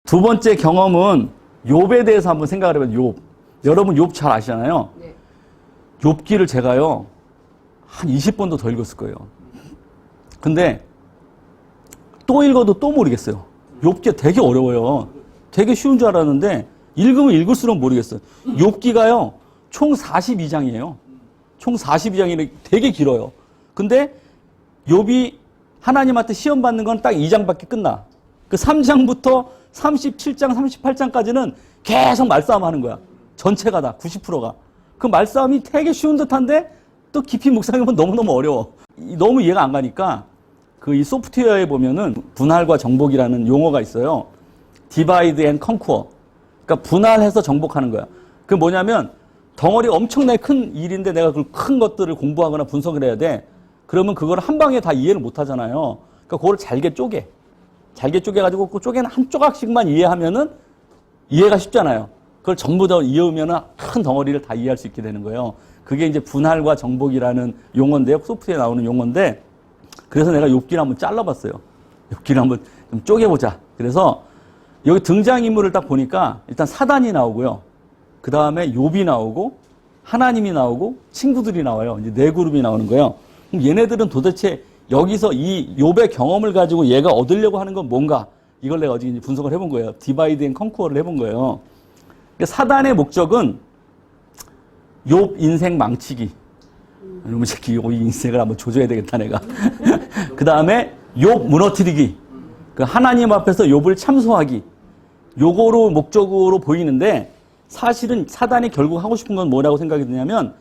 두 번째 경험은 욥에 대해서 한번 생각을 해봐요. 욥. 여러분 욥 잘 아시잖아요. 네. 욥기를 제가요 한 20번도 더 읽었을 거예요. 근데 또 읽어도 또 모르겠어요. 욥기가 되게 어려워요. 되게 쉬운 줄 알았는데 읽으면 읽을수록 모르겠어요. 욥기가요 총 42장이에요. 총 42장이 되게 길어요. 근데 욥이 하나님한테 시험 받는 건 딱 2장밖에 끝나. 그 3장부터 37장, 38장까지는 계속 말싸움하는 거야. 전체가 다 90%가. 그 말싸움이 되게 쉬운 듯한데 또 깊이 묵상해보면 너무너무 어려워. 너무 이해가 안 가니까 그 이 소프트웨어에 보면은 분할과 정복이라는 용어가 있어요. Divide and Conquer. 그러니까 분할해서 정복하는 거야. 그게 뭐냐면 덩어리 엄청나게 큰 일인데 내가 그 큰 것들을 공부하거나 분석을 해야 돼. 그러면 그걸 한 방에 다 이해를 못 하잖아요. 그러니까 그거를 잘게 쪼개. 잘게 쪼개가지고 그 쪼개는 한 조각씩만 이해하면은 이해가 쉽잖아요. 그걸 전부 다 이해하면은 큰 덩어리를 다 이해할 수 있게 되는 거예요. 그게 이제 분할과 정복이라는 용어인데요. 소프트에 나오는 용어인데 그래서 내가 욥기를 한번 잘라봤어요. 욥기를 한번 좀 쪼개보자. 그래서 여기 등장인물을 딱 보니까 일단 사단이 나오고요. 그 다음에 욥이 나오고 하나님이 나오고 친구들이 나와요. 이제 네 그룹이 나오는 거예요. 그럼 얘네들은 도대체 여기서 이 욥의 경험을 가지고 얘가 얻으려고 하는 건 뭔가 이걸 내가 어제 분석을 해본 거예요. 디바이드 앤 컨쿠어를 해본 거예요. 그러니까 사단의 목적은 욥 인생 망치기. 이놈의 새끼 욥 인생을 한번 조져야 되겠다 내가. 그 다음에 욥 무너뜨리기. 그 하나님 앞에서 욥을 참소하기. 요거로 목적으로 보이는데 사실은 사단이 결국 하고 싶은 건 뭐라고 생각이 드냐면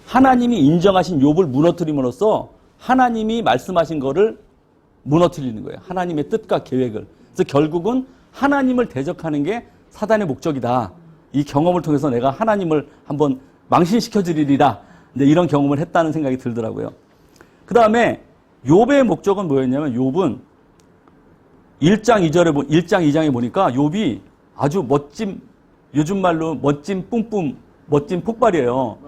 하나님이 인정하신 욥을 무너뜨림으로써 하나님이 말씀하신 거를 무너뜨리는 거예요. 하나님의 뜻과 계획을. 그래서 결국은 하나님을 대적하는 게 사단의 목적이다. 이 경험을 통해서 내가 하나님을 한번 망신시켜 주리라. 이런 경험을 했다는 생각이 들더라고요. 그 다음에 욥의 목적은 뭐였냐면 욥은 1장 2장에 보니까 욥이 아주 멋진, 요즘 말로 멋진 뿜뿜, 멋진 폭발이에요.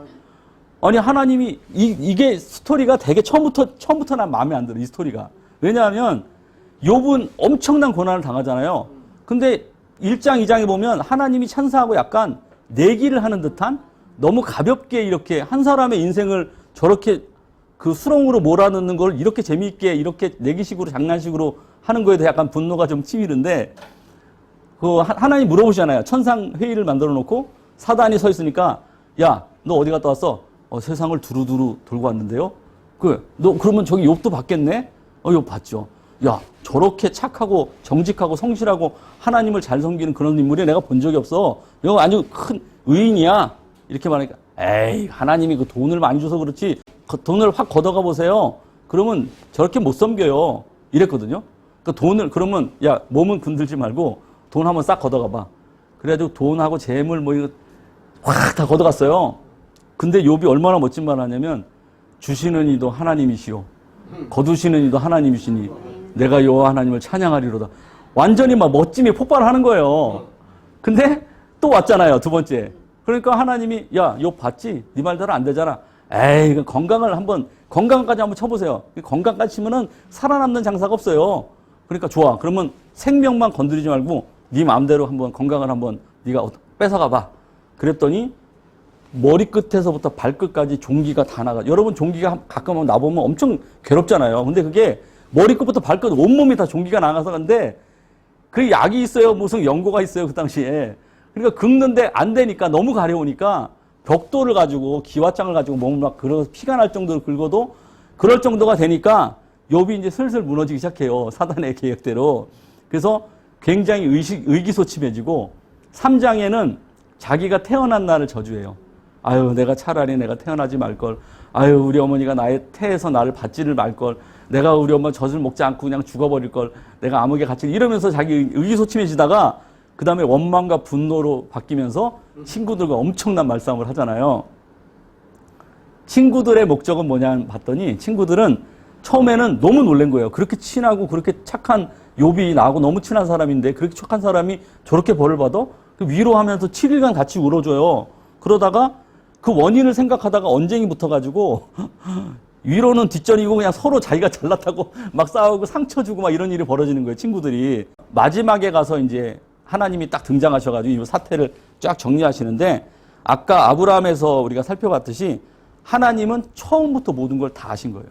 아니 하나님이 이게 스토리가 되게 처음부터 난 마음에 안 들어. 이 스토리가. 왜냐하면 욥은 엄청난 고난을 당하잖아요. 근데 1장 2장에 보면 하나님이 찬사하고 약간 내기를 하는 듯한 너무 가볍게 이렇게 한 사람의 인생을 저렇게 그 수렁으로 몰아넣는 걸 이렇게 재미있게 이렇게 내기식으로 장난식으로 하는 거에 대해 약간 분노가 좀 치밀은데 그 하나님 물어보시잖아요. 천상 회의를 만들어 놓고 사단이 서 있으니까 야, 너 어디 갔다 왔어? 세상을 두루두루 돌고 왔는데요. 너 그러면 저기 욥도 봤겠네? 욥 봤죠. 야, 저렇게 착하고 정직하고 성실하고 하나님을 잘 섬기는 그런 인물이 내가 본 적이 없어. 이거 아주 큰 의인이야. 이렇게 말하니까 에이, 하나님이 그 돈을 많이 줘서 그렇지 돈을 확 걷어가 보세요. 그러면 저렇게 못 섬겨요. 이랬거든요. 그 돈을 그러면 야, 몸은 건들지 말고 돈 한번 싹 걷어가 봐. 그래가지고 돈하고 재물 뭐 이거 확 다 걷어갔어요. 근데 욥이 얼마나 멋진 말 하냐면 주시는 이도 하나님이시오. 거두시는 이도 하나님이시니 내가 여호와 하나님을 찬양하리로다. 완전히 막 멋짐이 폭발하는 거예요. 근데 또 왔잖아요. 두 번째. 그러니까 하나님이 야, 욥 봤지? 네 말대로 안 되잖아. 에이, 건강까지 한번 쳐보세요. 건강까지 치면은 살아남는 장사가 없어요. 그러니까 좋아. 그러면 생명만 건드리지 말고 네 마음대로 한번 건강을 한번 네가 뺏어가 봐. 그랬더니 머리끝에서부터 발끝까지 종기가 다 나가. 여러분 종기가 가끔 나보면 엄청 괴롭잖아요. 근데 그게 머리끝부터 발끝 온몸이 다 종기가 나가서 근데 그 약이 있어요. 무슨 연고가 있어요. 그 당시에. 그러니까 긁는데 안 되니까 너무 가려우니까 벽돌을 가지고 기와장을 가지고 몸을 막 긁어서 피가 날 정도로 긁어도 그럴 정도가 되니까 욥이 이제 슬슬 무너지기 시작해요. 사단의 계획대로. 그래서 굉장히 의기소침해지고 3장에는 자기가 태어난 날을 저주해요. 아유, 내가 차라리 내가 태어나지 말걸. 아유, 우리 어머니가 나의 태에서 나를 받지를 말걸. 내가 우리 엄마 젖을 먹지 않고 그냥 죽어버릴걸. 내가 암흑에 갇히 이러면서 자기 의기소침해지다가 그 다음에 원망과 분노로 바뀌면서 친구들과 엄청난 말싸움을 하잖아요. 친구들의 목적은 뭐냐 봤더니 친구들은 처음에는 너무 놀란 거예요. 그렇게 친하고 그렇게 착한 욥이 나하고 너무 친한 사람인데 그렇게 착한 사람이 저렇게 벌을 받아? 그 위로하면서 7일간 같이 울어줘요. 그러다가 그 원인을 생각하다가 언쟁이 붙어가지고 위로는 뒷전이고 그냥 서로 자기가 잘났다고 막 싸우고 상처 주고 막 이런 일이 벌어지는 거예요, 친구들이. 마지막에 가서 이제 하나님이 딱 등장하셔가지고 이 사태를 쫙 정리하시는데, 아까 아브라함에서 우리가 살펴봤듯이 하나님은 처음부터 모든 걸 다 아신 거예요.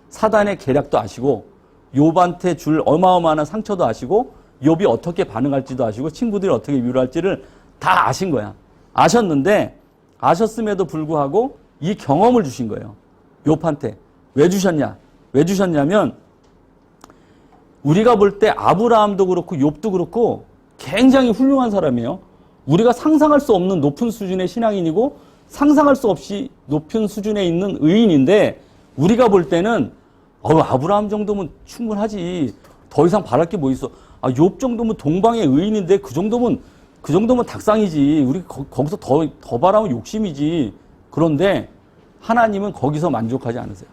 사단의 계략도 아시고 욥한테 줄 어마어마한 상처도 아시고 욥이 어떻게 반응할지도 아시고 친구들이 어떻게 위로할지를 다 아신 거야. 아셨는데 아셨음에도 불구하고 이 경험을 주신 거예요. 욥한테. 왜 주셨냐? 왜 주셨냐면 우리가 볼 때 아브라함도 그렇고 욥도 그렇고 굉장히 훌륭한 사람이에요. 우리가 상상할 수 없는 높은 수준의 신앙인이고 상상할 수 없이 높은 수준에 있는 의인인데, 우리가 볼 때는 아브라함 정도면 충분하지. 더 이상 바랄 게 뭐 있어. 욥 정도면 동방의 의인인데 그 정도면 닭상이지. 우리 거기서 더 바라면 욕심이지. 그런데 하나님은 거기서 만족하지 않으세요.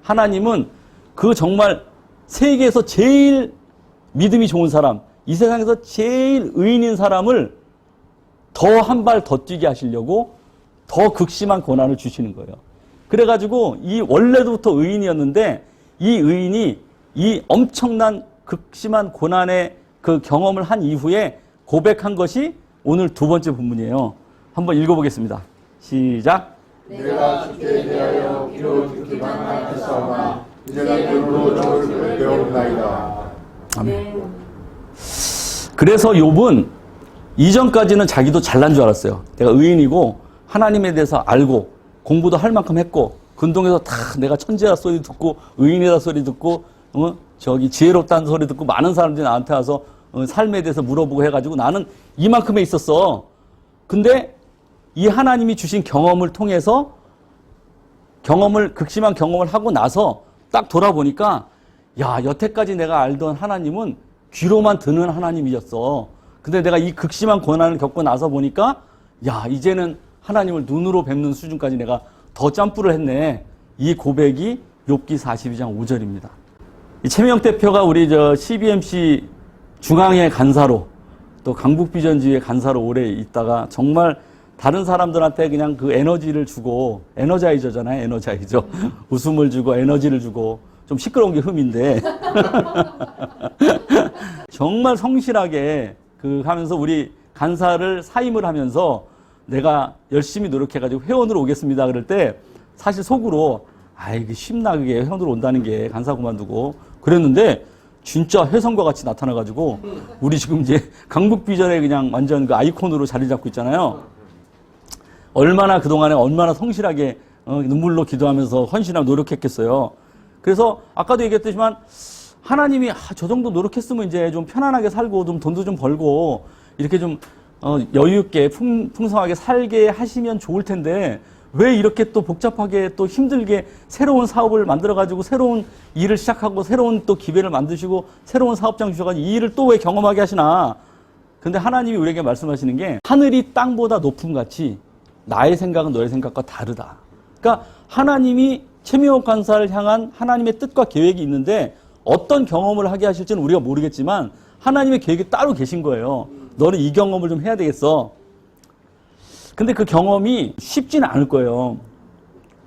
하나님은 그 정말 세계에서 제일 믿음이 좋은 사람, 이 세상에서 제일 의인인 사람을 더 한 발 더 뛰게 하시려고 더 극심한 고난을 주시는 거예요. 그래가지고 이 원래부터 의인이었는데 이 의인이 이 엄청난 극심한 고난의 그 경험을 한 이후에 고백한 것이 오늘 두 번째 본문이에요. 한번 읽어보겠습니다. 시작. 내가 주께 대하여 귀로 듣기만 하였사오나 이제는 눈으로 너를 배우나이다. 아멘. 그래서 욥은 이전까지는 자기도 잘난 줄 알았어요. 내가 의인이고 하나님에 대해서 알고 공부도 할 만큼 했고 근동에서 다 내가 천재라 소리 듣고 의인이라 소리 듣고 지혜롭다는 소리 듣고 많은 사람들이 나한테 와서 삶에 대해서 물어보고 해가지고 나는 이만큼에 있었어. 근데 이 하나님이 주신 경험을 통해서 극심한 경험을 하고 나서 딱 돌아보니까 여태까지 내가 알던 하나님은 귀로만 듣는 하나님이었어. 근데 내가 이 극심한 고난을 겪고 나서 보니까 이제는 하나님을 눈으로 뵙는 수준까지 내가 더 점프를 했네. 이 고백이 욥기 42장 5절입니다. 최명혁 대표가 우리 CBMC 중앙의 간사로 또 강북비전지회 간사로 오래 있다가 정말 다른 사람들한테 그냥 그 에너지를 주고, 에너자이저잖아요, 에너자이저. 웃음을 주고 에너지를 주고, 좀 시끄러운 게 흠인데 정말 성실하게 하면서 우리 간사를 사임을 하면서 내가 열심히 노력해가지고 회원으로 오겠습니다 그럴 때 사실 속으로 이게 쉽나 그게 회원으로 온다는 게 간사 그만두고 그랬는데, 진짜 혜성과 같이 나타나가지고 우리 지금 이제 강북비전에 그냥 완전 그 아이콘으로 자리 잡고 있잖아요. 그동안에 얼마나 성실하게 눈물로 기도하면서 헌신하고 노력했겠어요. 그래서 아까도 얘기했지만 하나님이 저 정도 노력했으면 이제 좀 편안하게 살고 좀 돈도 좀 벌고 이렇게 좀 여유 있게 풍성하게 살게 하시면 좋을 텐데 왜 이렇게 또 복잡하게 또 힘들게 새로운 사업을 만들어가지고 새로운 일을 시작하고 새로운 또 기회를 만드시고 새로운 사업장 주셔가지고 이 일을 또 왜 경험하게 하시나. 근데 하나님이 우리에게 말씀하시는 게 하늘이 땅보다 높음 같이 나의 생각은 너의 생각과 다르다. 그러니까 하나님이 최명옥 간사를 향한 하나님의 뜻과 계획이 있는데 어떤 경험을 하게 하실지는 우리가 모르겠지만 하나님의 계획이 따로 계신 거예요. 너는 이 경험을 좀 해야 되겠어. 근데 그 경험이 쉽지는 않을 거예요.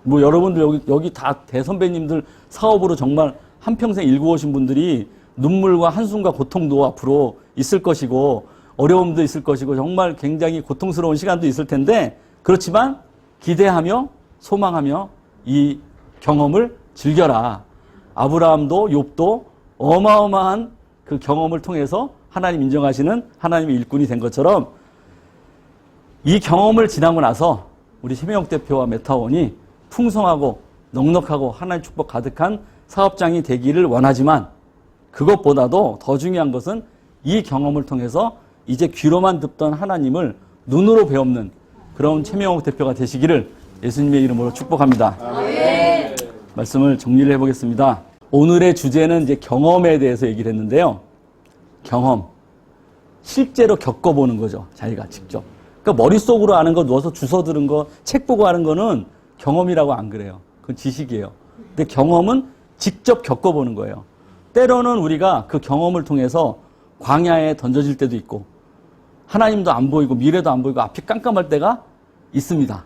여러분들 여기 다 대선배님들 사업으로 정말 한평생 일구오신 분들이 눈물과 한숨과 고통도 앞으로 있을 것이고 어려움도 있을 것이고 정말 굉장히 고통스러운 시간도 있을 텐데, 그렇지만 기대하며 소망하며 이 경험을 즐겨라. 아브라함도 욥도 어마어마한 그 경험을 통해서 하나님 인정하시는 하나님의 일꾼이 된 것처럼 이 경험을 지나고 나서 우리 최명혁 대표와 메타원이 풍성하고 넉넉하고 하나님 축복 가득한 사업장이 되기를 원하지만, 그것보다도 더 중요한 것은 이 경험을 통해서 이제 귀로만 듣던 하나님을 눈으로 배우는 그런 최명혁 대표가 되시기를 예수님의 이름으로 축복합니다. 아멘. 말씀을 정리를 해보겠습니다. 오늘의 주제는 이제 경험에 대해서 얘기를 했는데요. 경험. 실제로 겪어보는 거죠. 자기가 직접. 그러니까 머릿속으로 아는 거, 누워서 주워 들은 거, 책 보고 하는 거는 경험이라고 안 그래요. 그건 지식이에요. 근데 경험은 직접 겪어보는 거예요. 때로는 우리가 그 경험을 통해서 광야에 던져질 때도 있고, 하나님도 안 보이고 미래도 안 보이고 앞이 깜깜할 때가 있습니다.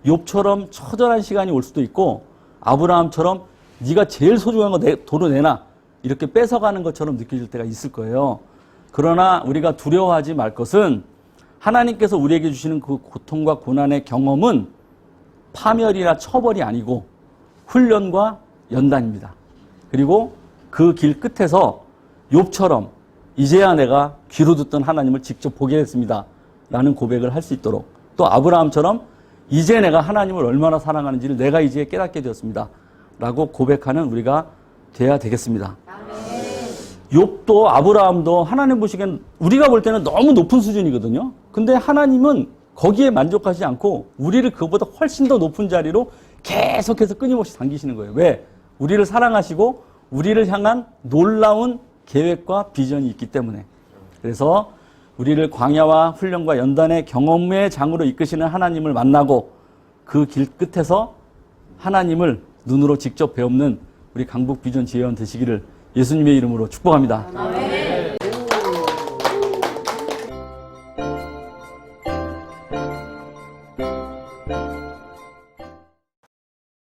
욥처럼 처절한 시간이 올 수도 있고 아브라함처럼 네가 제일 소중한 거 도로 내놔 이렇게 뺏어가는 것처럼 느껴질 때가 있을 거예요. 그러나 우리가 두려워하지 말 것은 하나님께서 우리에게 주시는 그 고통과 고난의 경험은 파멸이나 처벌이 아니고 훈련과 연단입니다. 그리고 그 길 끝에서 욥처럼 이제야 내가 귀로 듣던 하나님을 직접 보게 됐습니다. 라는 고백을 할 수 있도록 또 아브라함처럼 이제 내가 하나님을 얼마나 사랑하는지를 내가 이제 깨닫게 되었습니다. 라고 고백하는 우리가 돼야 되겠습니다. 욥도 아브라함도 하나님 보시기엔 우리가 볼 때는 너무 높은 수준이거든요. 근데 하나님은 거기에 만족하지 않고 우리를 그보다 훨씬 더 높은 자리로 계속해서 끊임없이 당기시는 거예요. 왜? 우리를 사랑하시고 우리를 향한 놀라운 계획과 비전이 있기 때문에. 그래서 우리를 광야와 훈련과 연단의 경험의 장으로 이끄시는 하나님을 만나고 그 길 끝에서 하나님을 눈으로 직접 배우는 우리 강북 비전 지회원 되시기를 예수님의 이름으로 축복합니다. 아멘.